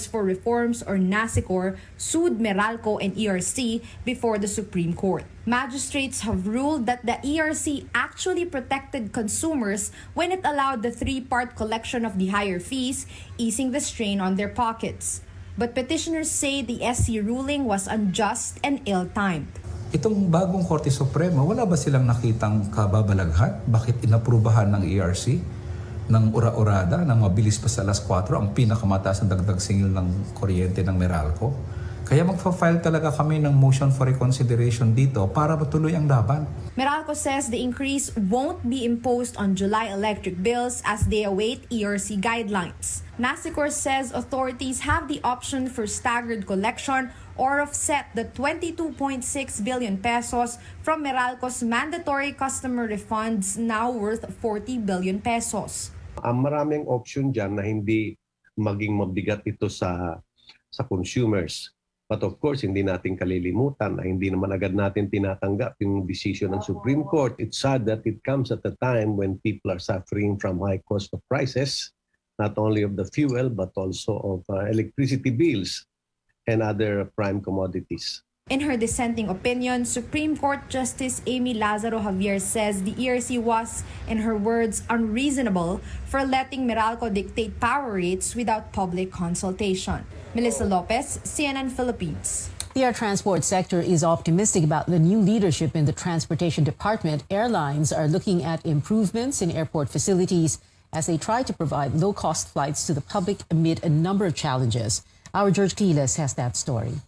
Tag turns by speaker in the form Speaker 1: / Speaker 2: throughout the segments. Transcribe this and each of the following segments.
Speaker 1: for Reforms or NASICOR sued Meralco and ERC before the Supreme Court. Magistrates have ruled that the ERC actually protected consumers when it allowed the three-part collection of the higher fees, easing the strain on their pockets. But petitioners say the SC ruling was unjust and ill-timed.
Speaker 2: Itong bagong Korte Suprema, wala ba silang nakitang kababalaghan? Bakit inaprubahan ng ERC ng ura-urada, ng mabilis pa sa alas 4, ang pinakamataas na dagdag singil ng kuryente ng Meralco? Kaya magfa-file talaga kami ng motion for reconsideration dito para matuloy ang laban.
Speaker 1: Meralco says the increase won't be imposed on July electric bills as they await ERC guidelines. NASICOR says authorities have the option for staggered collection or offset the 22.6 billion pesos from Meralco's mandatory customer refunds now worth 40 billion pesos.
Speaker 3: Maraming option dyan na hindi maging mabigat ito sa consumers. But of course, hindi natin kalilimutan na hindi naman agad natin tinatanggap yung decision ng Supreme Court. It's sad that it comes at a time when people are suffering from high cost of prices, not only of the fuel, but also of electricity bills and other prime commodities.
Speaker 1: In her dissenting opinion, Supreme Court Justice Amy Lazaro Javier says the ERC was, in her words, unreasonable for letting Meralco dictate power rates without public consultation. Melissa Lopez, CNN Philippines.
Speaker 4: The air transport sector is optimistic about the new leadership in the Transportation Department. Airlines are looking at improvements in airport facilities as they try to provide low-cost flights to the public amid a number of challenges. Our George Quiles has that story.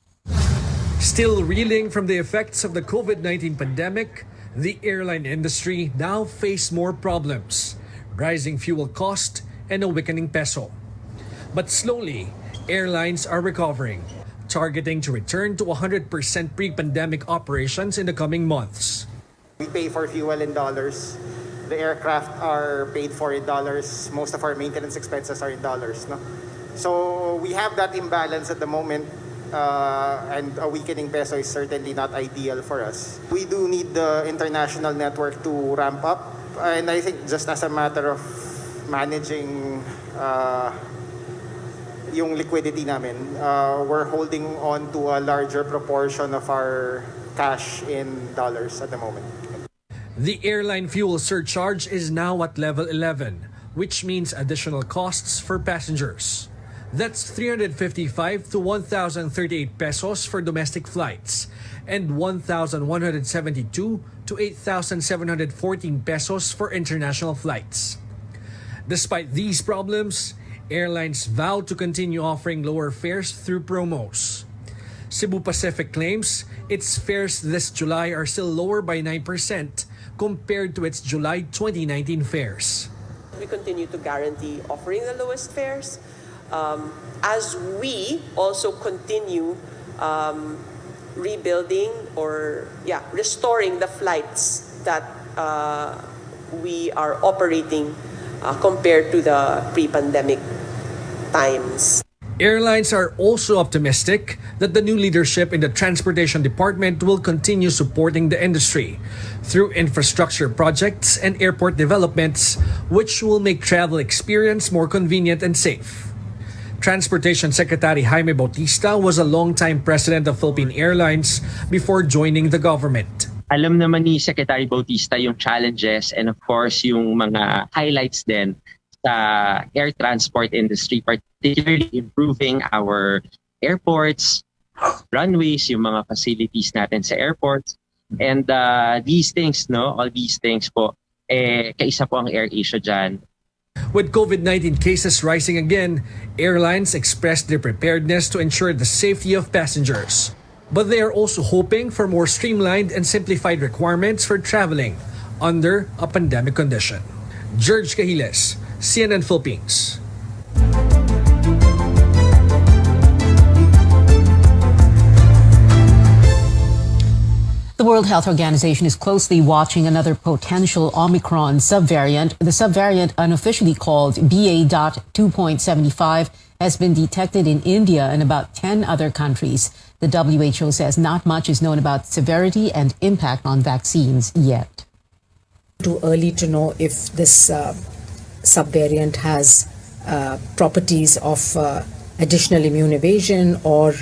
Speaker 5: Still reeling from the effects of the COVID-19 pandemic, the airline industry now face more problems, rising fuel cost and a weakening peso. But slowly, airlines are recovering, targeting to return to 100% pre-pandemic operations in the coming months.
Speaker 6: We pay for fuel in dollars. The aircraft are paid for in dollars. Most of our maintenance expenses are in dollars. No? So we have that imbalance at the moment. And a weakening peso is certainly not ideal for us. We do need the international network to ramp up, and I think just as a matter of managing yung liquidity namin, we're holding on to a larger proportion of our cash in dollars at the moment.
Speaker 5: The airline fuel surcharge is now at level 11, which means additional costs for passengers. That's 355 to 1,038 pesos for domestic flights and 1,172 to 8,714 pesos for international flights. Despite these problems, airlines vow to continue offering lower fares through promos. Cebu Pacific claims its fares this July are still lower by 9% compared to its July 2019 fares.
Speaker 7: We continue to guarantee offering the lowest fares. As we also continue rebuilding or restoring the flights that we are operating compared to the pre-pandemic times.
Speaker 5: Airlines are also optimistic that the new leadership in the Transportation Department will continue supporting the industry through infrastructure projects and airport developments, which will make travel experience more convenient and safe. Transportation Secretary Jaime Bautista was a longtime president of Philippine Airlines before joining the government.
Speaker 8: Alam naman ni Secretary Bautista yung challenges and of course yung mga highlights din sa air transport industry, particularly improving our airports, runways, yung mga facilities natin sa airports. And these things, all these things po, kaisa po ang AirAsia dyan.
Speaker 5: With COVID-19 cases rising again, airlines expressed their preparedness to ensure the safety of passengers. But they are also hoping for more streamlined and simplified requirements for traveling under a pandemic condition. George Cahiles, CNN Philippines.
Speaker 4: The World Health Organization is closely watching another potential Omicron subvariant. The subvariant, unofficially called BA.2.75, has been detected in India and about 10 other countries. The WHO says not much is known about severity and impact on vaccines yet.
Speaker 9: Too early to know if this subvariant has properties of additional immune evasion or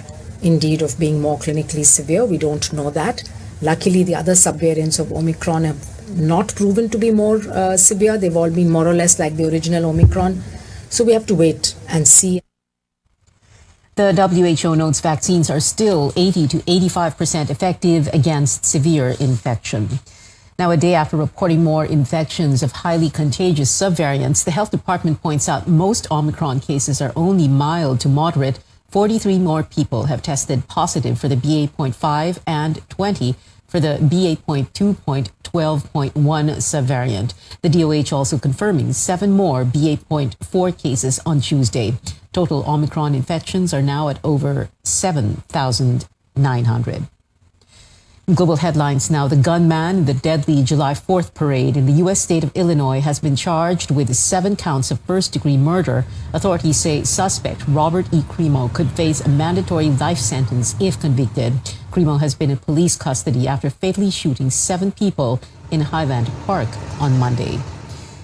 Speaker 9: indeed of being more clinically severe. We don't know that. Luckily, the other subvariants of Omicron have not proven to be more severe. They've all been more or less like the original Omicron. So we have to wait and see.
Speaker 4: The WHO notes vaccines are still 80 to 85% effective against severe infection. Now, a day after reporting more infections of highly contagious subvariants, the health department points out most Omicron cases are only mild to moderate. 43 more people have tested positive for the BA.5 and 20 for the BA.2.12.1 subvariant. The DOH also confirming 7 more BA.4 cases on Tuesday. Total Omicron infections are now at over 7,900. Global headlines now. The gunman in the deadly July 4th parade in the U.S. state of Illinois has been charged with 7 counts of first-degree murder. Authorities say suspect Robert E. Crimo could face a mandatory life sentence if convicted. Crimo has been in police custody after fatally shooting 7 people in Highland Park on Monday.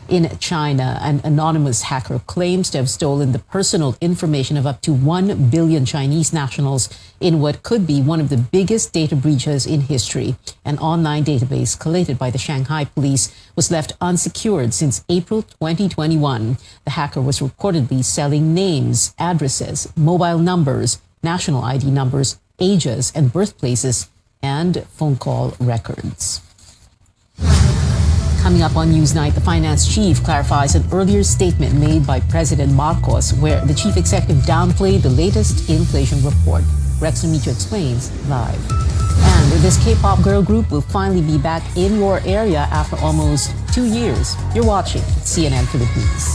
Speaker 4: In China, an anonymous hacker claims to have stolen the personal information of up to 1 billion Chinese nationals in what could be one of the biggest data breaches in history. An online database collated by the Shanghai police was left unsecured since April 2021. The hacker was reportedly selling names, addresses, mobile numbers, national ID numbers, ages and birthplaces, and phone call records. Coming up on Newsnight, the finance chief clarifies an earlier statement made by President Marcos where the chief executive downplayed the latest inflation report. Rex Remito explains live. And this K-pop girl group will finally be back in your area after almost 2 years. You're watching CNN Philippines.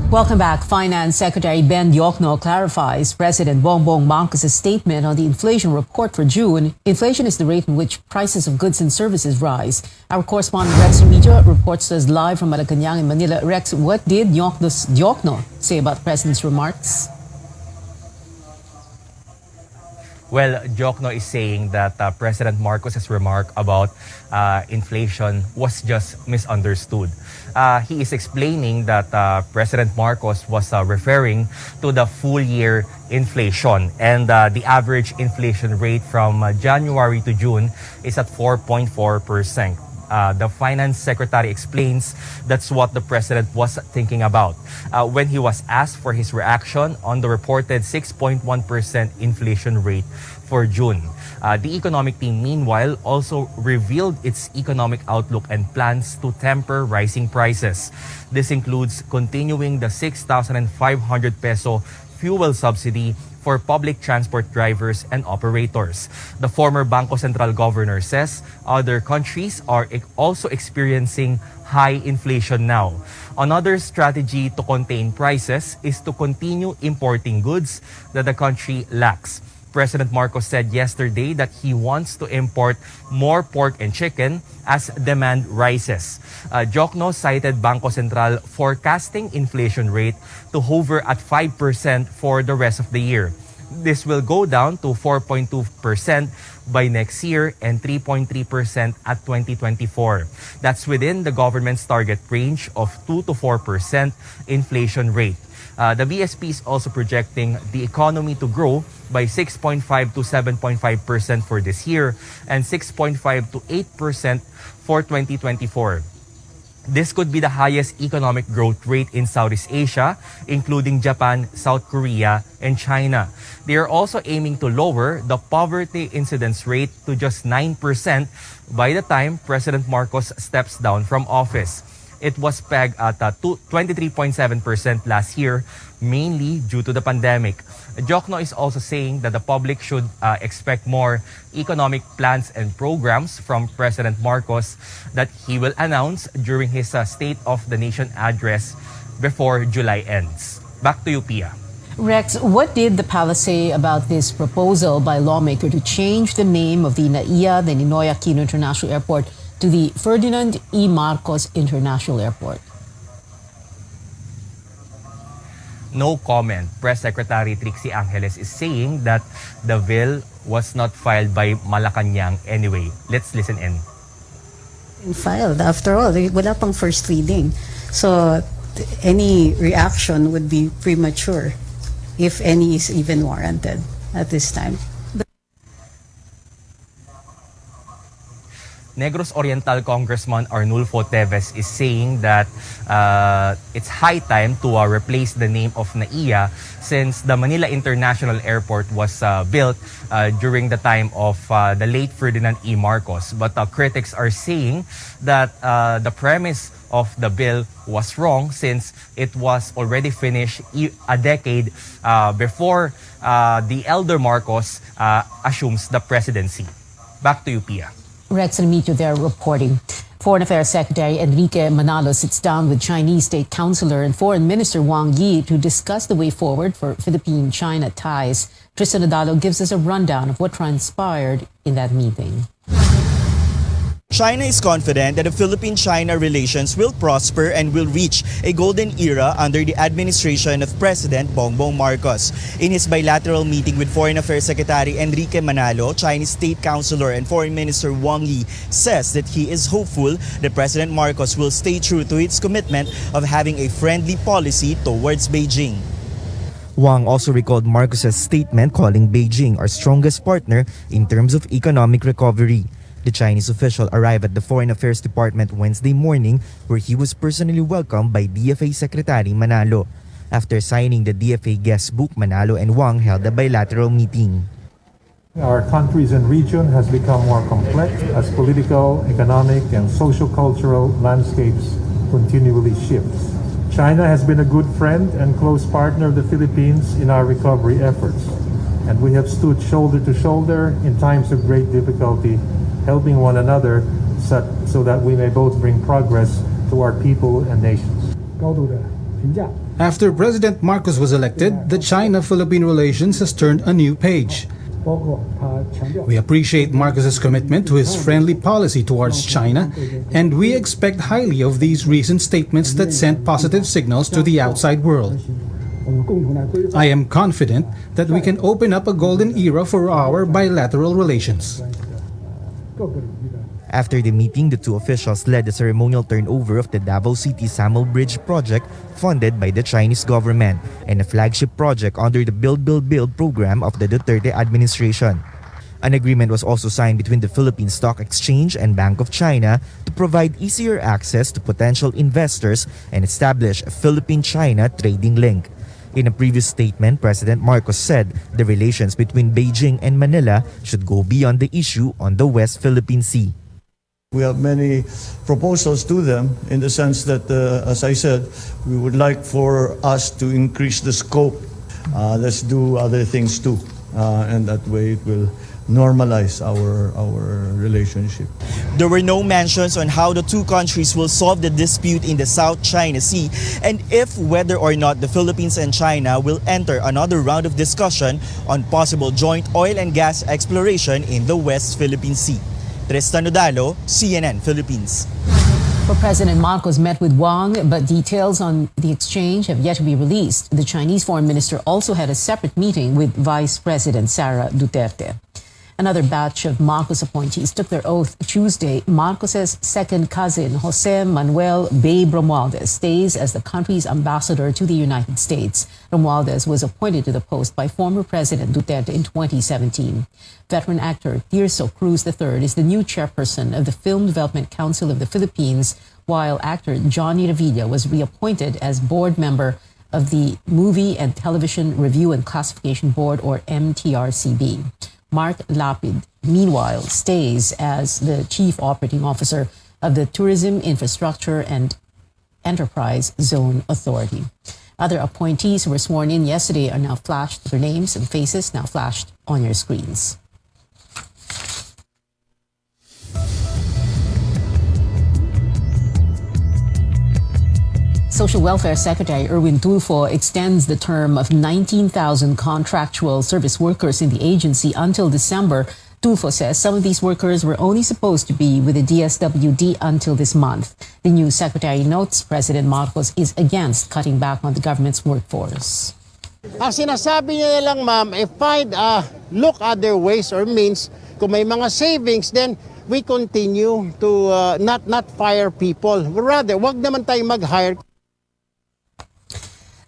Speaker 4: Welcome back. Finance Secretary Ben Diokno clarifies President Bongbong Marcos' statement on the inflation report for June. Inflation is the rate in which prices of goods and services rise. Our correspondent Rex Remito reports to us live from Malacanang in Manila. Rex, what did Diokno say about the President's remarks?
Speaker 10: Well, Diokno is saying that President Marcos' remark about inflation was just misunderstood. He is explaining that President Marcos was referring to the full year inflation, and the average inflation rate from January to June is at 4.4%. The finance secretary explains that's what the president was thinking about when he was asked for his reaction on the reported 6.1% inflation rate for June. The economic team, meanwhile, also revealed its economic outlook and plans to temper rising prices. This includes continuing the 6,500 peso fuel subsidy for public transport drivers and operators. The former Bangko Sentral governor says other countries are also experiencing high inflation now. Another strategy to contain prices is to continue importing goods that the country lacks. President Marcos said yesterday that he wants to import more pork and chicken as demand rises. Jokno cited Bangko Sentral forecasting inflation rate to hover at 5% for the rest of the year. This will go down to 4.2% by next year and 3.3% at 2024. That's within the government's target range of 2 to 4% inflation rate. The BSP is also projecting the economy to grow by 6.5 to 7.5% for this year and 6.5 to 8% for 2024. This could be the highest economic growth rate in Southeast Asia, including Japan, South Korea, and China. They are also aiming to lower the poverty incidence rate to just 9% by the time President Marcos steps down from office. It was pegged at 23.7% last year, mainly due to the pandemic. Jokno is also saying that the public should expect more economic plans and programs from President Marcos that he will announce during his State of the Nation address before July ends. Back to you, Pia.
Speaker 4: Rex, what did the palace say about this proposal by lawmaker to change the name of the NAIA, the Ninoy Aquino International Airport, to the Ferdinand E. Marcos International Airport?
Speaker 10: No comment. Press Secretary Trixie Angeles is saying that the bill was not filed by Malacanang anyway. Let's listen in.
Speaker 11: Filed. After all, wala pang first reading. So any reaction would be premature, if any is even warranted at this time.
Speaker 10: Negros Oriental Congressman Arnulfo Teves is saying that it's high time to replace the name of NAIA since the Manila International Airport was built during the time of the late Ferdinand E. Marcos. But critics are saying that the premise of the bill was wrong since it was already finished a decade before the elder Marcos assumes the presidency. Back to you, Pia.
Speaker 4: Rex and Mito there reporting. Foreign Affairs Secretary Enrique Manalo sits down with Chinese State Councilor and Foreign Minister Wang Yi to discuss the way forward for Philippine-China ties. Tristan Adalo gives us a rundown of what transpired in that meeting.
Speaker 12: China is confident that the Philippine-China relations will prosper and will reach a golden era under the administration of President Bongbong Marcos. In his bilateral meeting with Foreign Affairs Secretary Enrique Manalo, Chinese State Councilor and Foreign Minister Wang Yi says that he is hopeful that President Marcos will stay true to its commitment of having a friendly policy towards Beijing.
Speaker 13: Wang also recalled Marcos's statement calling Beijing our strongest partner in terms of economic recovery. The Chinese official arrived at the Foreign Affairs Department Wednesday morning where he was personally welcomed by DFA Secretary Manalo. After signing the DFA guest book, Manalo and Wang held a bilateral meeting.
Speaker 14: Our countries and region has become more complex as political, economic, and social-cultural landscapes continually shifts. China has been a good friend and close partner of the Philippines in our recovery efforts, and we have stood shoulder to shoulder in times of great difficulty, helping one another so that we may both bring progress to our people and nations.
Speaker 15: After President Marcos was elected, the China-Philippine relations has turned a new page. We appreciate Marcos's commitment to his friendly policy towards China, and we expect highly of these recent statements that sent positive signals to the outside world. I am confident that we can open up a golden era for our bilateral relations.
Speaker 13: After the meeting, the two officials led the ceremonial turnover of the Davao City Samuel Bridge project funded by the Chinese government and a flagship project under the Build program of the Duterte administration. An agreement was also signed between the Philippine Stock Exchange and Bank of China to provide easier access to potential investors and establish a Philippine-China trading link. In a previous statement, President Marcos said the relations between Beijing and Manila should go beyond the issue on the West Philippine Sea.
Speaker 16: We have many proposals to them in the sense that, as I said, we would like for us to increase the scope let's do other things too. And that way it will normalize our relationship.
Speaker 12: There were no mentions on how the two countries will solve the dispute in the South China Sea and if whether or not the Philippines and China will enter another round of discussion on possible joint oil and gas exploration in the West Philippine Sea. Tristan Nodalo, CNN Philippines.
Speaker 4: Well, President Marcos met with Wang, but details on the exchange have yet to be released. The Chinese foreign minister also had a separate meeting with Vice President Sara Duterte. Another batch of Marcos appointees took their oath Tuesday. Marcos's second cousin, Jose Manuel Babe Romualdez, stays as the country's ambassador to the United States. Romualdez was appointed to the post by former President Duterte in 2017. Veteran actor Tirso Cruz III is the new chairperson of the Film Development Council of the Philippines, while actor Johnny Revilla was reappointed as board member of the Movie and Television Review and Classification Board, or MTRCB. Mark Lapid, meanwhile, stays as the Chief Operating Officer of the Tourism Infrastructure and Enterprise Zone Authority. Other appointees who were sworn in yesterday are now flashed, their names and faces now flashed on your screens. Social Welfare Secretary Erwin Tulfo extends the term of 19,000 contractual service workers in the agency until December. Tulfo says some of these workers were only supposed to be with the DSWD until this month. The new secretary notes President Marcos is against cutting back on the government's workforce.
Speaker 17: Ang sinasabi niya lang, ma'am, look other ways or means. Kung may mga savings, then we continue to not fire people. Rather, wag naman tayo mag-hire.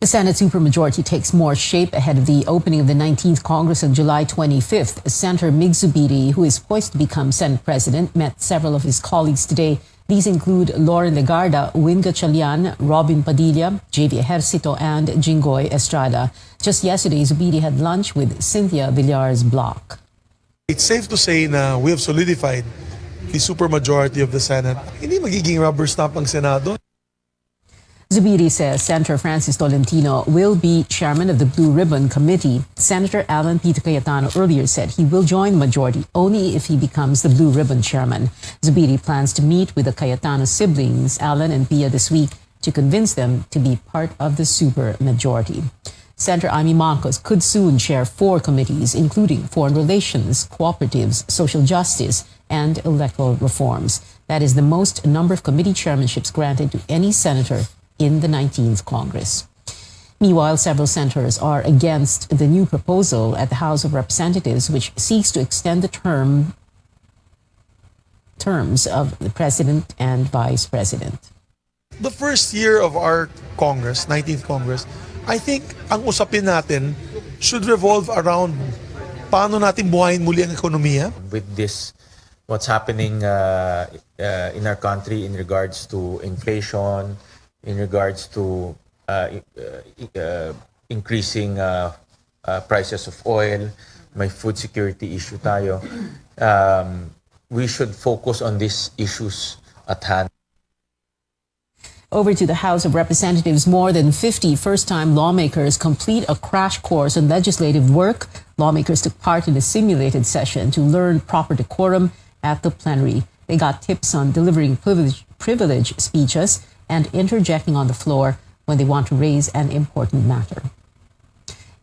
Speaker 4: The Senate supermajority takes more shape ahead of the opening of the 19th Congress on July 25th. Senator Mig Zubiri, who is poised to become Senate President, met several of his colleagues today. These include Lauren Legarda, Win Gatchalian, Robin Padilla, JV Ejercito, and Jinggoy Estrada. Just yesterday, Zubiri had lunch with Cynthia Villar's bloc.
Speaker 18: It's safe to say na we have solidified the supermajority of the Senate. Hindi magiging rubber stamp ang Senado.
Speaker 4: Zubiri says Senator Francis Tolentino will be chairman of the Blue Ribbon Committee. Senator Alan Peter Cayetano earlier said he will join the majority only if he becomes the Blue Ribbon chairman. Zubiri plans to meet with the Cayetano siblings, Alan and Pia, this week to convince them to be part of the supermajority. Senator Amy Marcos could soon chair 4 committees, including foreign relations, cooperatives, social justice, and electoral reforms. That is the most number of committee chairmanships granted to any senator in the 19th Congress. Meanwhile, several senators are against the new proposal at the House of Representatives, which seeks to extend the terms of the president and vice president.
Speaker 18: The first year of our Congress, 19th Congress, I think ang usapin natin should revolve around paano natin buhayin muli ang ekonomiya.
Speaker 19: With this, what's happening in our country in regards to inflation, in regards to increasing prices of oil, may food security issue tayo. We should focus on these issues at hand.
Speaker 4: Over to the House of Representatives, more than 50 first-time lawmakers complete a crash course on legislative work. Lawmakers took part in a simulated session to learn proper decorum at the plenary. They got tips on delivering privilege speeches and interjecting on the floor when they want to raise an important matter.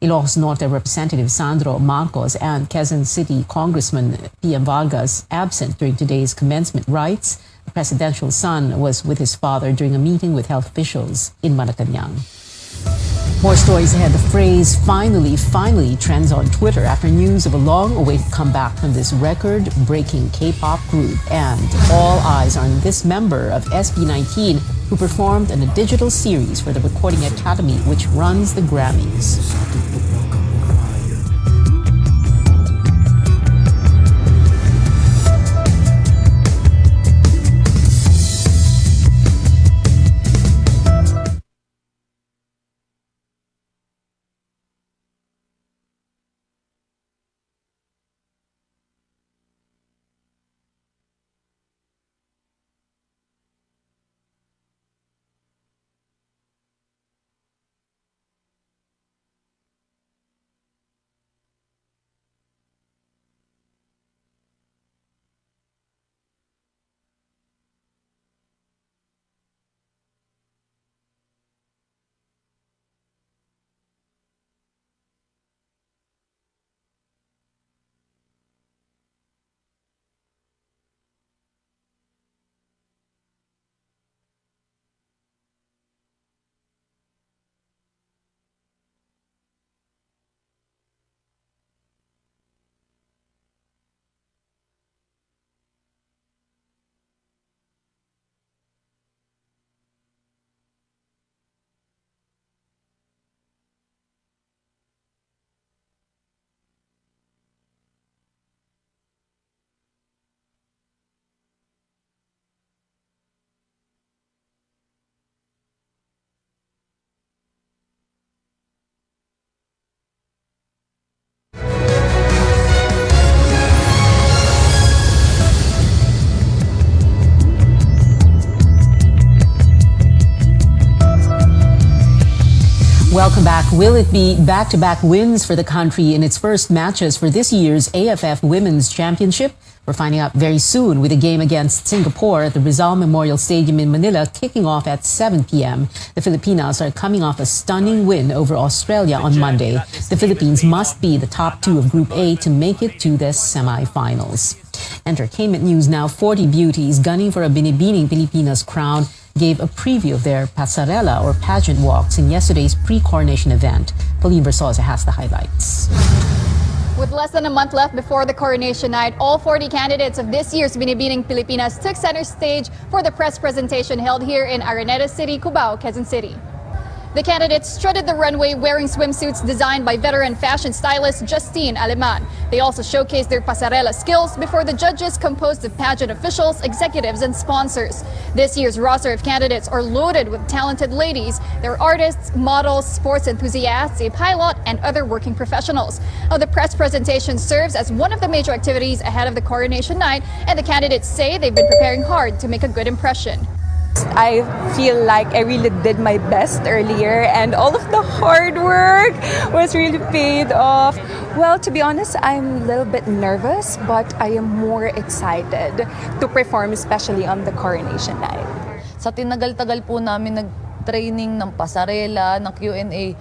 Speaker 4: Ilocos Norte Representative Sandro Marcos and Quezon City Congressman P.M. Vargas absent during today's commencement rites. The presidential son was with his father during a meeting with health officials in Malacanang. More stories ahead. The phrase finally trends on Twitter after news of a long-awaited comeback from this record-breaking K-pop group. And all eyes are on this member of SB19 who performed in a digital series for the Recording Academy, which runs the Grammys. Welcome back. Will it be back-to-back wins for the country in its first matches for this year's AFF Women's Championship? We're finding out very soon with a game against Singapore at the Rizal Memorial Stadium in Manila kicking off at 7 p.m. The Filipinas are coming off a stunning win over Australia on Monday. The Philippines must be the top two of Group A to make it to the semifinals. Entertainment news now. 40 beauties gunning for a Binibining Pilipinas crown gave a preview of their pasarela or pageant walks in yesterday's pre-coronation event. Pauline Versosa has the highlights.
Speaker 20: With less than a month left before the coronation night, all 40 candidates of this year's Binibining Pilipinas took center stage for the press presentation held here in Araneta City, Cubao, Quezon City. The candidates strutted the runway wearing swimsuits designed by veteran fashion stylist Justine Aleman. They also showcased their pasarela skills before the judges composed of pageant officials, executives, and sponsors. This year's roster of candidates are loaded with talented ladies. They're artists, models, sports enthusiasts, a pilot, and other working professionals. Now, the press presentation serves as one of the major activities ahead of the coronation night, and the candidates say they've been preparing hard to make a good impression.
Speaker 21: I feel like I really did my best earlier and all of the hard work was really paid off. Well, to be honest, I'm a little bit nervous, but I am more excited to perform, especially on the coronation night.
Speaker 22: Sa tinagal-tagal po namin nag-training ng pasarela, ng Q&A,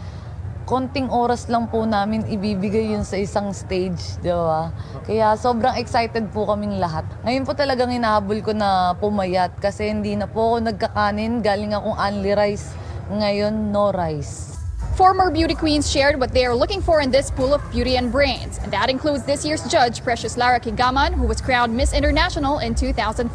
Speaker 22: konting oras lang po namin ibibigay yun sa isang stage, di ba? Kaya sobrang excited po kaming lahat. Ngayon po talagang hinahabol ko na pumayat kasi hindi na po ako nagkakanin. Galing akong only rice. Ngayon, no rice.
Speaker 20: Former beauty queens shared what they are looking for in this pool of beauty and brains. And that includes this year's judge, Precious Lara Kigaman, who was crowned Miss International in 2005.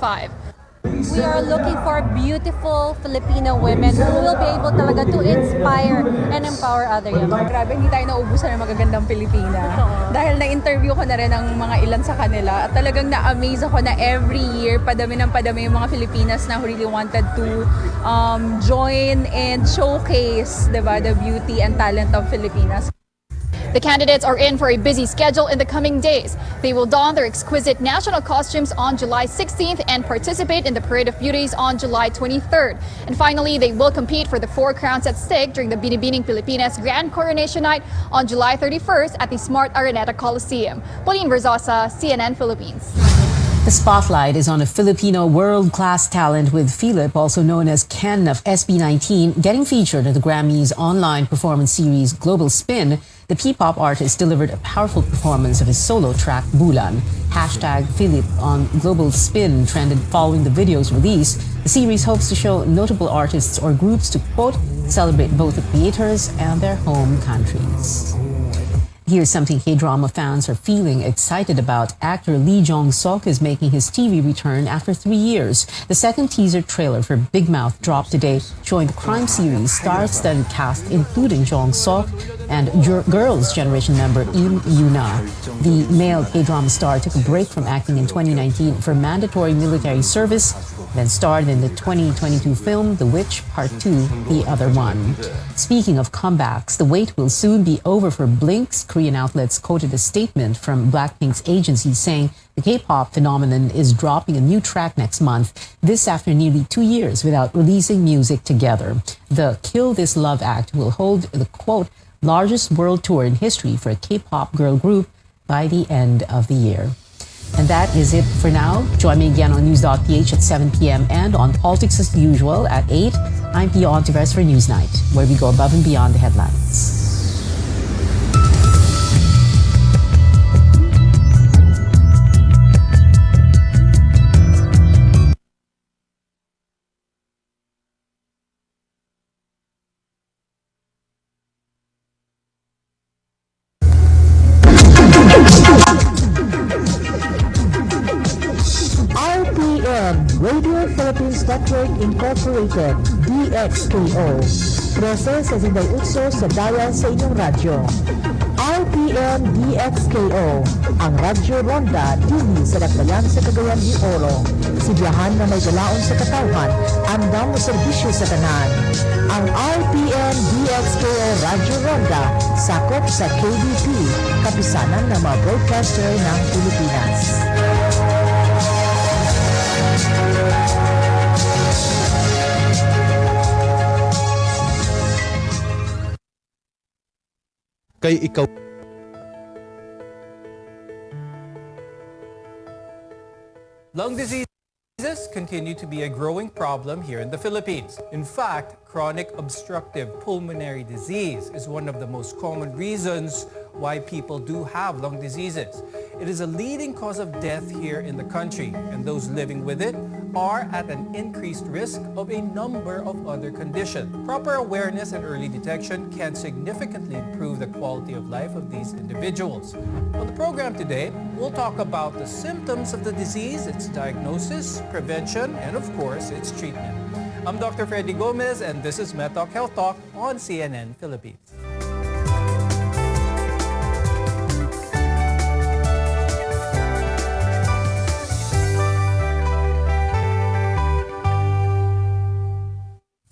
Speaker 23: We are looking for beautiful Filipino women who will be able talaga to inspire and empower other young women.
Speaker 24: Grabe, hindi tayo nauubusan ng magagandang Pilipina. Dahil na-interview ko na rin ang mga ilan sa kanila at talagang na-amaze ako na every year padami ng padami yung mga Filipinas na who really wanted to join and showcase, diba, the beauty and talent of Filipinas.
Speaker 20: The candidates are in for a busy schedule in the coming days. They will don their exquisite national costumes on July 16th and participate in the Parade of Beauties on July 23rd. And finally, they will compete for the 4 crowns at stake during the Binibining Pilipinas Grand Coronation Night on July 31st at the Smart Araneta Coliseum. Pauline Versosa, CNN Philippines.
Speaker 4: The spotlight is on a Filipino world-class talent with Philip, also known as Ken of SB19, getting featured in the Grammys online performance series Global Spin. The P-pop artist delivered a powerful performance of his solo track Bulan. #Philip on Global Spin trended following the video's release. The series hopes to show notable artists or groups to, quote, celebrate both the creators and their home countries. Here's something K-drama fans are feeling excited about. Actor Lee Jong-suk is making his TV return after 3 years. The second teaser trailer for Big Mouth dropped today, showing the crime series star-studded cast including Jong-suk and Girls' Generation member Im Yoona. The male K-drama star took a break from acting in 2019 for mandatory military service, then starred in the 2022 film The Witch Part 2, The Other One. Speaking of comebacks, the wait will soon be over for Blink's. Korean outlets quoted a statement from Blackpink's agency saying the K-pop phenomenon is dropping a new track next month, this after nearly 2 years without releasing music together. The Kill This Love Act will hold the, quote, largest world tour in history for a K-pop girl group by the end of the year. And that is it for now. Join me again on News.ph at 7 p.m. and on Politics as usual at 8. I'm Pia Ontiveros for Newsnight, where we go above and beyond the headlines.
Speaker 25: Radio Philippines Network Incorporated, DXKO. 13:68 sa dial sa inyong radyo. RPN DXKO, ang Radyo Ronda dili sa Dakbayan sa Cagayan de Oro. Sibiyahan na may galaon sa katawhan, andam na serbisyo sa tanan. Ang RPN DXKO Radyo Ronda sakop sa KBP, kapisanan ng mga broadcaster ng Pilipinas.
Speaker 1: kay ikaw.
Speaker 2: Lung diseases continue to be a growing problem here in the Philippines. In fact, chronic obstructive pulmonary disease is one of the most common reasons why people do have lung diseases. It is a leading cause of death here in the country, and those living with it are at an increased risk of a number of other conditions. Proper awareness and early detection can significantly improve the quality of life of these individuals. On the program today, we'll talk about the symptoms of the disease, its diagnosis, prevention, and of course, its treatment. I'm Dr. Freddy Gomez, and this is MedTalk Health Talk on CNN Philippines.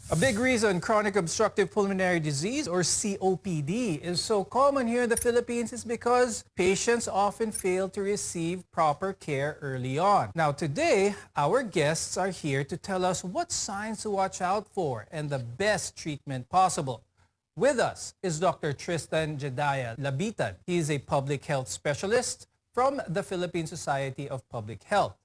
Speaker 2: A big reason chronic obstructive pulmonary disease, or COPD, is so common here in the Philippines is because patients often fail to receive proper care early on. Now today, our guests are here to tell us what signs to watch out for and the best treatment possible. With us is Dr. Tristan Jedaya Labitan. He is a public health specialist from the Philippine Society of Public Health.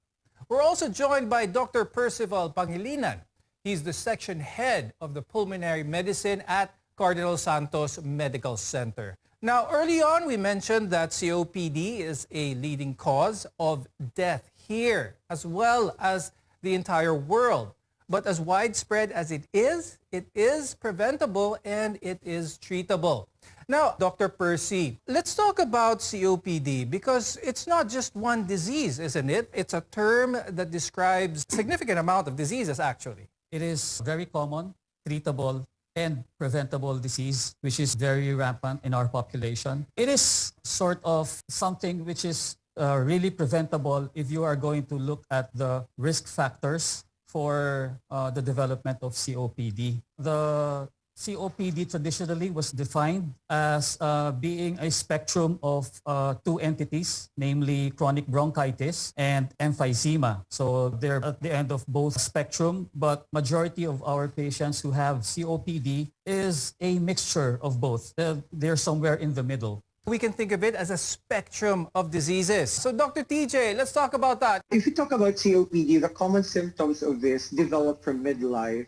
Speaker 2: We're also joined by Dr. Percival Pangilinan. He's the section head of the pulmonary medicine at Cardinal Santos Medical Center. Now, early on, we mentioned that COPD is a leading cause of death here, as well as the entire world. But as widespread as it is preventable and it is treatable. Now, Dr. Percy, let's talk about COPD because it's not just one disease, isn't it? It's a term that describes a significant amount of diseases, actually.
Speaker 3: It is very common, treatable, and preventable disease, which is very rampant in our population. It is sort of something which is really preventable if you are going to look at the risk factors for the development of COPD. The COPD traditionally was defined as being a spectrum of two entities, namely chronic bronchitis and emphysema. So they're at the end of both spectrum, but majority of our patients who have COPD is a mixture of both. They're somewhere in the middle.
Speaker 2: We can think of it as a spectrum of diseases. So Dr. TJ, let's talk about that.
Speaker 6: If you talk about COPD, the common symptoms of this develop from midlife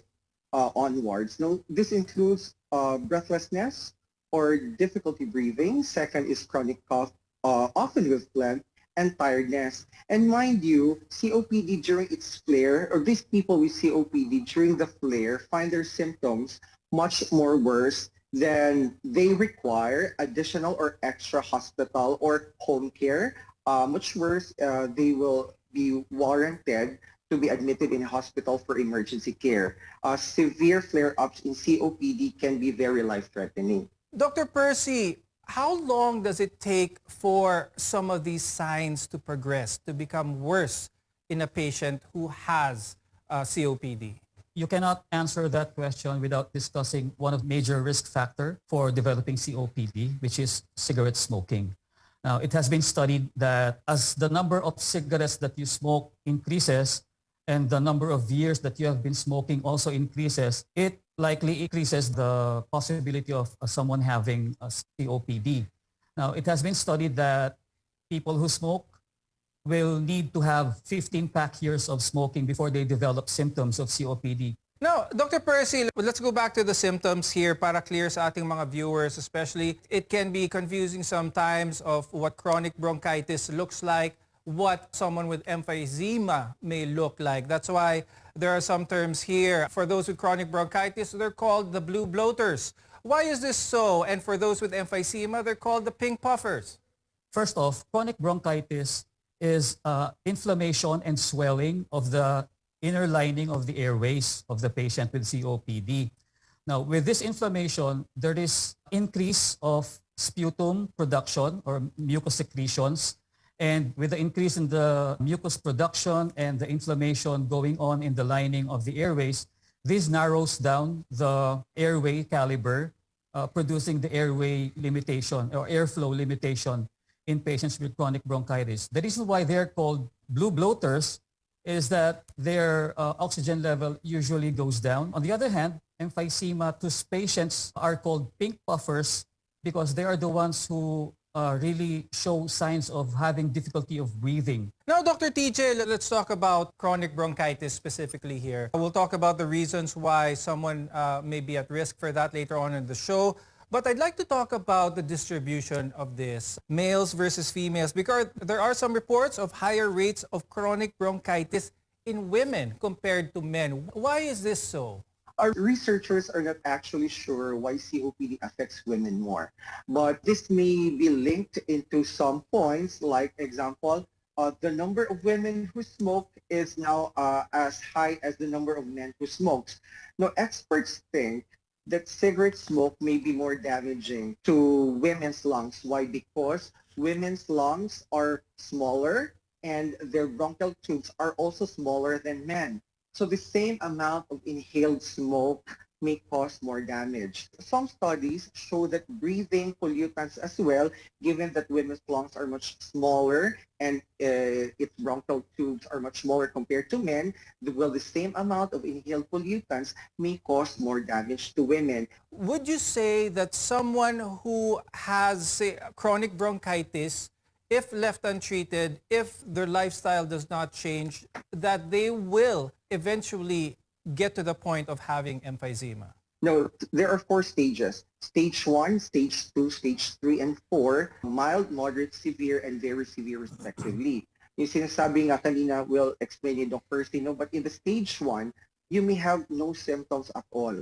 Speaker 6: onwards. Now, this includes breathlessness or difficulty breathing. Second is chronic cough, often with phlegm, and tiredness. And mind you, COPD during its flare, or these people with COPD during the flare find their symptoms much more worse than they require additional or extra hospital or home care. Much worse, they will be warranted to be admitted in a hospital for emergency care. Severe flare-ups in COPD can be very life-threatening.
Speaker 2: Dr. Percy, how long does it take for some of these signs to progress, to become worse in a patient who has COPD?
Speaker 3: You cannot answer that question without discussing one of the major risk factor for developing COPD, which is cigarette smoking. Now, it has been studied that as the number of cigarettes that you smoke increases, and the number of years that you have been smoking also increases, it likely increases the possibility of someone having a COPD. Now, it has been studied that people who smoke will need to have 15 pack years of smoking before they develop symptoms of COPD.
Speaker 2: Now, Dr. Percy, let's go back to the symptoms here para clear sa ating mga viewers, especially it can be confusing sometimes of what chronic bronchitis looks like, what someone with emphysema may look like. That's why there are some terms here. For those with chronic bronchitis, they're called the blue bloaters. Why is this so? And for those with emphysema, they're called the pink puffers.
Speaker 3: First off, chronic bronchitis is inflammation and swelling of the inner lining of the airways of the patient with COPD. Now, with this inflammation, there is increase of sputum production or mucus secretions. And with the increase in the mucus production and the inflammation going on in the lining of the airways, this narrows down the airway caliber, producing the airway limitation or airflow limitation in patients with chronic bronchitis. The reason why they're called blue bloaters is that their oxygen level usually goes down. On the other hand, emphysema, those patients are called pink puffers because they are the ones who really show signs of having difficulty of breathing.
Speaker 2: Now, Dr. TJ, let's talk about chronic bronchitis specifically here. We'll talk about the reasons why someone may be at risk for that later on in the show. But I'd like to talk about the distribution of this, males versus females, because there are some reports of higher rates of chronic bronchitis in women compared to men. Why is this so?
Speaker 6: Our researchers are not actually sure why COPD affects women more, but this may be linked into some points, like example, the number of women who smoke is now as high as the number of men who smokes. Now, experts think that cigarette smoke may be more damaging to women's lungs. Why? Because women's lungs are smaller and their bronchial tubes are also smaller than men. So the same amount of inhaled smoke may cause more damage. Some studies show that breathing pollutants as well, given that women's lungs are much smaller and its bronchial tubes are much smaller compared to men, the same amount of inhaled pollutants may cause more damage to women.
Speaker 2: Would you say that someone who has, say, chronic bronchitis, if left untreated, if their lifestyle does not change, that they will eventually get to the point of having emphysema?
Speaker 6: No, there are 4 stages. Stage 1, Stage 2, Stage 3, and 4, mild, moderate, severe, and very severe respectively. Yung sinasabi nga kanina, will explain it first, but in the Stage 1, you may have no symptoms at all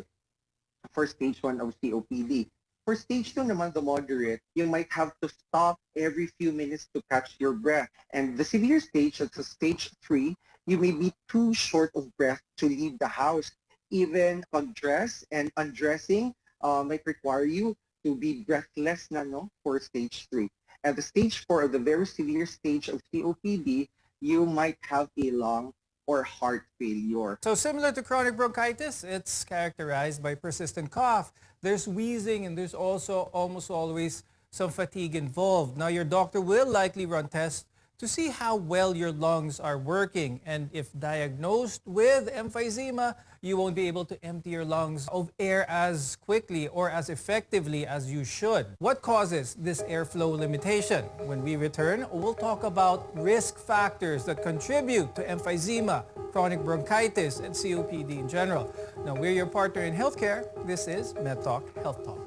Speaker 6: for Stage 1 of COPD. For Stage 2 naman, the moderate, you might have to stop every few minutes to catch your breath. And the severe stage, that's a Stage 3, you may be too short of breath to leave the house. Even undress and undressing might require you to be breathless for Stage 3. At the Stage 4, of the very severe stage of COPD, you might have a lung or heart failure.
Speaker 2: So similar to chronic bronchitis, it's characterized by persistent cough. There's wheezing and there's also almost always some fatigue involved. Now, your doctor will likely run tests to see how well your lungs are working. And if diagnosed with emphysema, you won't be able to empty your lungs of air as quickly or as effectively as you should. What causes this airflow limitation? When we return, we'll talk about risk factors that contribute to emphysema, chronic bronchitis, and COPD in general. Now, we're your partner in healthcare. This is MedTalk Health Talk.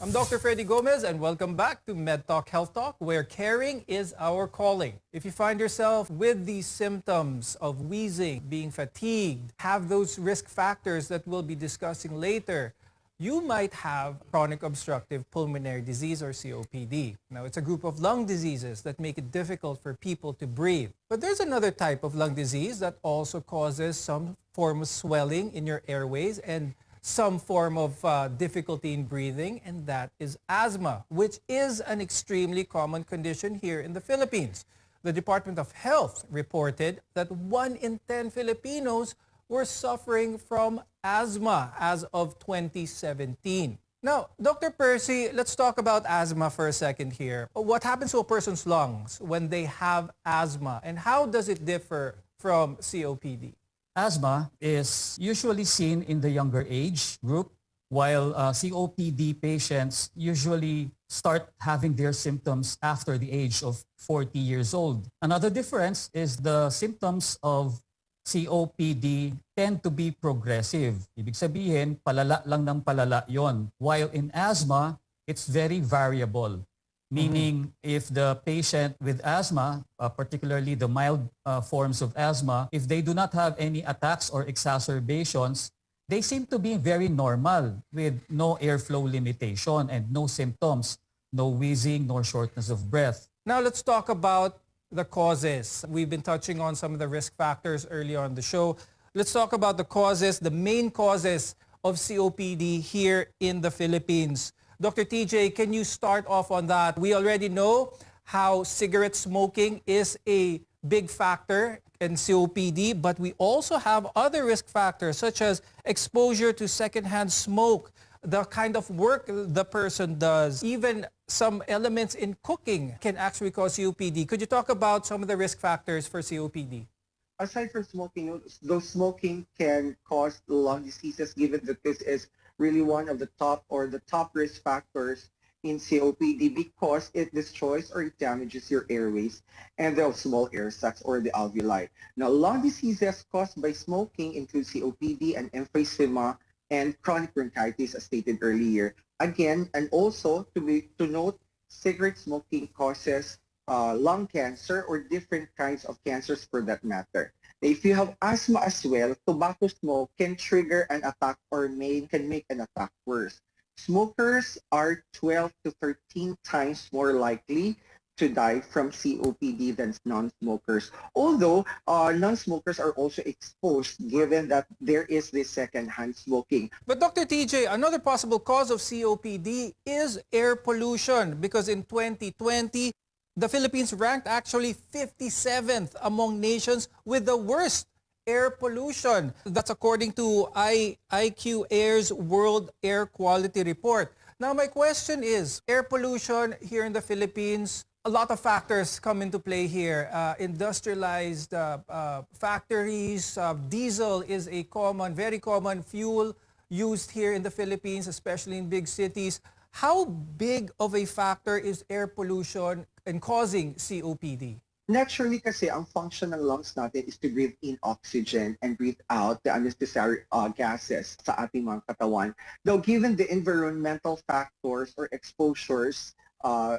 Speaker 2: I'm Dr. Freddy Gomez and welcome back to MedTalk Health Talk, where caring is our calling. If you find yourself with these symptoms of wheezing, being fatigued, have those risk factors that we'll be discussing later, you might have chronic obstructive pulmonary disease or COPD. Now, it's a group of lung diseases that make it difficult for people to breathe. But there's another type of lung disease that also causes some form of swelling in your airways and some form of difficulty in breathing, and that is asthma, which is an extremely common condition here in the Philippines. The Department of Health reported that 1 in 10 Filipinos were suffering from asthma as of 2017. Now, Dr. Percy, let's talk about asthma for a second here. What happens to a person's lungs when they have asthma, and how does it differ from COPD?
Speaker 3: Asthma is usually seen in the younger age group, while COPD patients usually start having their symptoms after the age of 40 years old. Another difference is the symptoms of COPD tend to be progressive. Ibig sabihin, palala lang ng palala yon. While in asthma, it's very variable. Meaning, if the patient with asthma, particularly the mild forms of asthma, if they do not have any attacks or exacerbations, they seem to be very normal with no airflow limitation and no symptoms, no wheezing, nor shortness of breath.
Speaker 2: Now let's talk about the causes. We've been touching on some of the risk factors earlier on the show. Let's talk about the causes, the main causes of COPD here in the Philippines. Dr. TJ, can you start off on that? We already know how cigarette smoking is a big factor and COPD, but we also have other risk factors such as exposure to secondhand smoke, the kind of work the person does, even some elements in cooking can actually cause COPD. Could you talk about some of the risk factors for COPD?
Speaker 6: Aside from smoking, though smoking can cause lung diseases, given that this is really one of the top risk factors in COPD because it destroys or it damages your airways and the small air sacs or the alveoli. Now, lung diseases caused by smoking include COPD and emphysema and chronic bronchitis, as stated earlier. Again, and also to note, cigarette smoking causes lung cancer or different kinds of cancers for that matter. Now, if you have asthma as well, tobacco smoke can trigger an attack or can make an attack worse. Smokers are 12 to 13 times more likely to die from COPD than non-smokers. Although non-smokers are also exposed given that there is this second-hand smoking.
Speaker 2: But Dr. TJ, another possible cause of COPD is air pollution because in 2020, the Philippines ranked actually 57th among nations with the worst air pollution. That's according to IQ Air's World Air Quality Report. Now, my question is, air pollution here in the Philippines, a lot of factors come into play here. Industrialized factories, diesel is a very common fuel used here in the Philippines, especially in big cities. How big of a factor is air pollution in causing COPD?
Speaker 6: Naturally kasi ang function ng lungs natin is to breathe in oxygen and breathe out the unnecessary gases sa ating mga katawan. Though given the environmental factors or exposures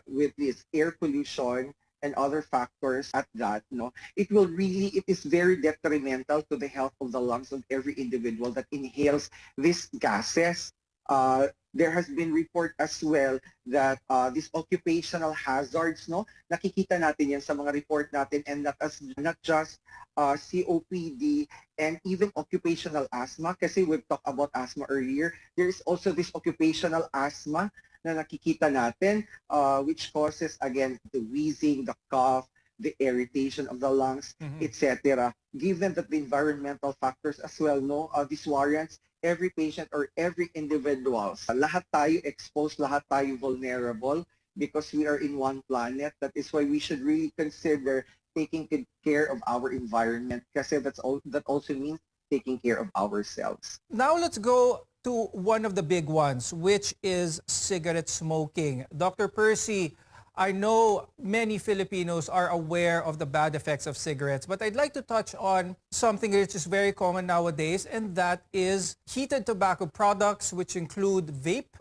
Speaker 6: with this air pollution and other factors at that, it is very detrimental to the health of the lungs of every individual that inhales these gases. There has been report as well that these occupational hazards, nakikita natin yan sa mga report natin, and not just COPD and even occupational asthma, kasi we've talked about asthma earlier. There is also this occupational asthma na nakikita natin, which causes, again, the wheezing, the cough, the irritation of the lungs, etc. Given that the environmental factors as well, this warrants every patient or every individual. Lahat tayo exposed, lahat tayo vulnerable because we are in one planet. That is why we should really consider taking care of our environment kasi that also means taking care of ourselves.
Speaker 2: Now let's go to one of the big ones, which is cigarette smoking. Dr. Percy, I know many Filipinos are aware of the bad effects of cigarettes, but I'd like to touch on something which is very common nowadays, and that is heated tobacco products, which include vape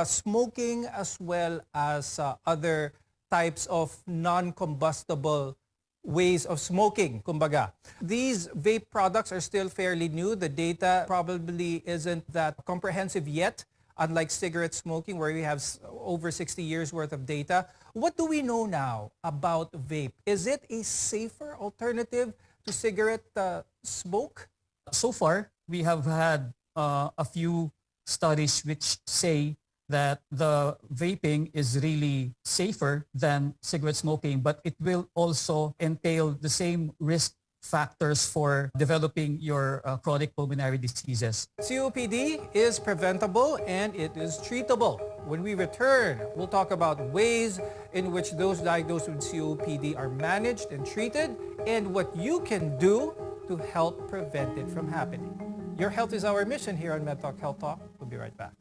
Speaker 2: smoking, as well as other types of non-combustible ways of smoking, kumbaga. These vape products are still fairly new. The data probably isn't that comprehensive yet, unlike cigarette smoking, where we have over 60 years worth of data. What do we know now about vape? Is it a safer alternative to cigarette smoke?
Speaker 3: So far, we have had a few studies which say that the vaping is really safer than cigarette smoking, but it will also entail the same risk factors for developing your chronic pulmonary diseases.
Speaker 2: COPD is preventable and it is treatable. When we return, we'll talk about ways in which those diagnosed with COPD are managed and treated and what you can do to help prevent it from happening. Your health is our mission here on MedTalk Health Talk. We'll be right back.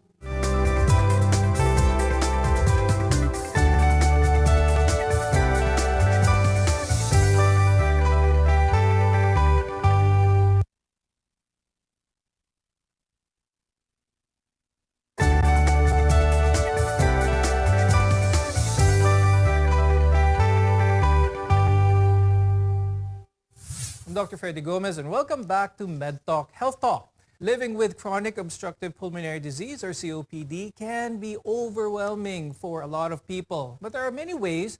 Speaker 2: I'm Dr. Freddy Gomez, and welcome back to MedTalk Health Talk. Living with chronic obstructive pulmonary disease, or COPD, can be overwhelming for a lot of people. But there are many ways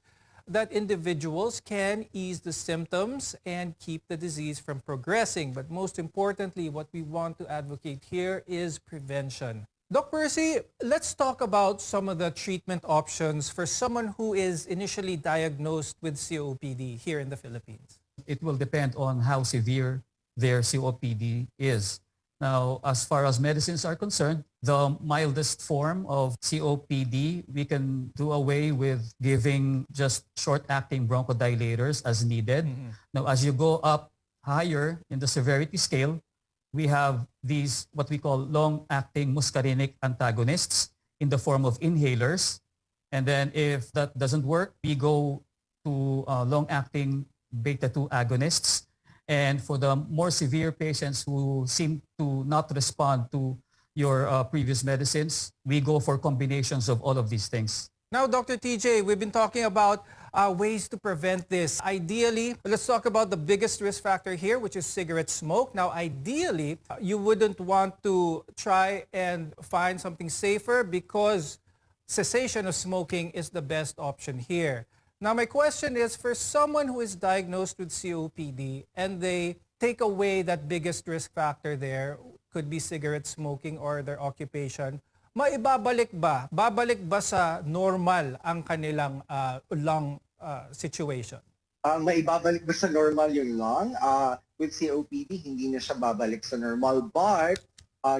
Speaker 2: that individuals can ease the symptoms and keep the disease from progressing. But most importantly, what we want to advocate here is prevention. Doc Percy, let's talk about some of the treatment options for someone who is initially diagnosed with COPD here in the Philippines.
Speaker 3: It will depend on how severe their COPD is. Now, as far as medicines are concerned, the mildest form of COPD, we can do away with giving just short-acting bronchodilators as needed. Now, as you go up higher in the severity scale, we have these what we call long-acting muscarinic antagonists in the form of inhalers. And then if that doesn't work, we go to long-acting beta-2 agonists. And for the more severe patients who seem to not respond to your previous medicines, we go for combinations of all of these things.
Speaker 2: Now, Dr. TJ, we've been talking about ways to prevent this. Ideally, let's talk about the biggest risk factor here, which is cigarette smoke. Now, ideally, you wouldn't want to try and find something safer because cessation of smoking is the best option here. Now, my question is, for someone who is diagnosed with COPD and they take away that biggest risk factor there, could be cigarette smoking or their occupation, maibabalik ba? Babalik ba sa normal ang kanilang lung situation?
Speaker 6: Maibabalik ba sa normal yung lung? With COPD, hindi na siya babalik sa normal. But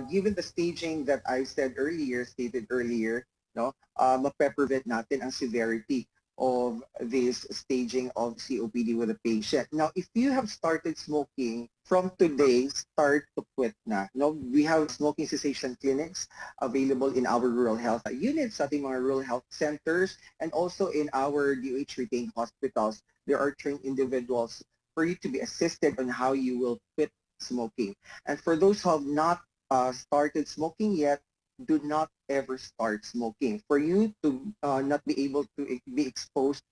Speaker 6: given the staging that I stated earlier, no, mape-prevent natin ang severity of this staging of COPD with a patient. Now, if you have started smoking, from today, start to quit na. No, we have smoking cessation clinics available in our rural health units, sa ating mga rural health centers, and also in our DOH retained hospitals. There are trained individuals for you to be assisted on how you will quit smoking. And for those who have not started smoking yet, do not ever start smoking. For you to not be able to be exposed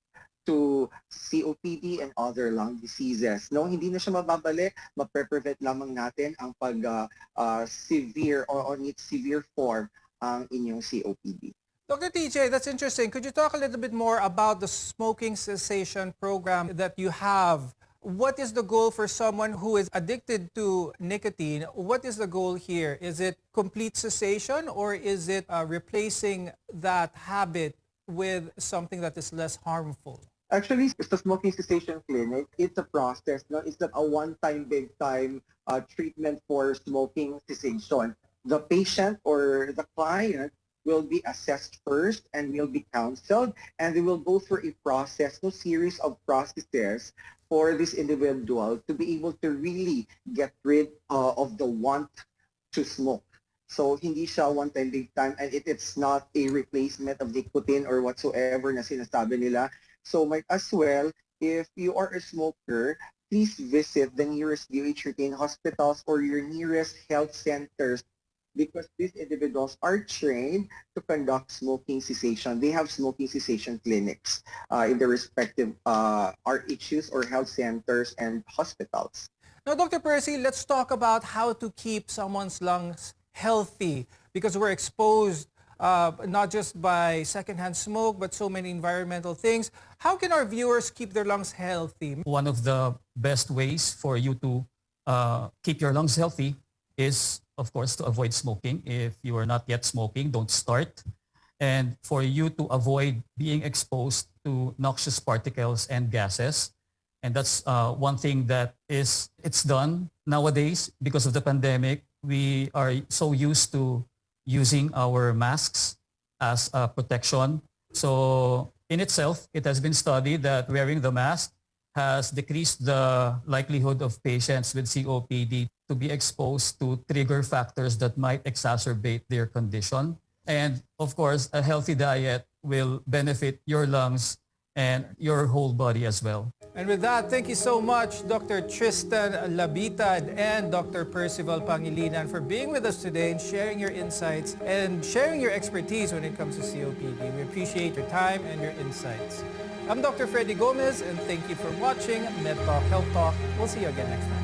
Speaker 6: to COPD and other lung diseases. No, hindi na siya mababalik, mape-prevent lamang natin ang severe or on its severe form ang inyong COPD.
Speaker 2: Dr. TJ, that's interesting. Could you talk a little bit more about the smoking cessation program that you have? What is the goal for someone who is addicted to nicotine? What is the goal here? Is it complete cessation or is it replacing that habit with something that is less harmful?
Speaker 6: Actually, the smoking cessation clinic, it's a process. No? It's not a one-time, big-time treatment for smoking cessation. The patient or the client will be assessed first and will be counseled, and they will go through a process, no series of processes for this individual to be able to really get rid of the want to smoke. So hindi siya one time, big time, and it's not a replacement of nicotine or whatsoever na sinasabi nila. So might as well, if you are a smoker, please visit the nearest DOH retained hospitals or your nearest health centers, because these individuals are trained to conduct smoking cessation. They have smoking cessation clinics in the respective RHUs or health centers and hospitals.
Speaker 2: Now, Dr. Percy, let's talk about how to keep someone's lungs healthy, because we're exposed not just by secondhand smoke, but so many environmental things. How can our viewers keep their lungs healthy?
Speaker 3: One of the best ways for you to keep your lungs healthy is, of course, to avoid smoking. If you are not yet smoking, don't start. And for you to avoid being exposed to noxious particles and gases. And that's one thing that it's done nowadays because of the pandemic. We are so used to using our masks as a protection. So in itself, it has been studied that wearing the mask has decreased the likelihood of patients with COPD to be exposed to trigger factors that might exacerbate their condition. And of course, a healthy diet will benefit your lungs and your whole body as well.
Speaker 2: And with that, thank you so much, Dr. Tristan Labitad and Dr. Percival Pangilinan, for being with us today and sharing your insights and sharing your expertise when it comes to COPD. We appreciate your time and your insights. I'm Dr. Freddy Gomez, and thank you for watching MedTalk Health Talk. We'll see you again next time.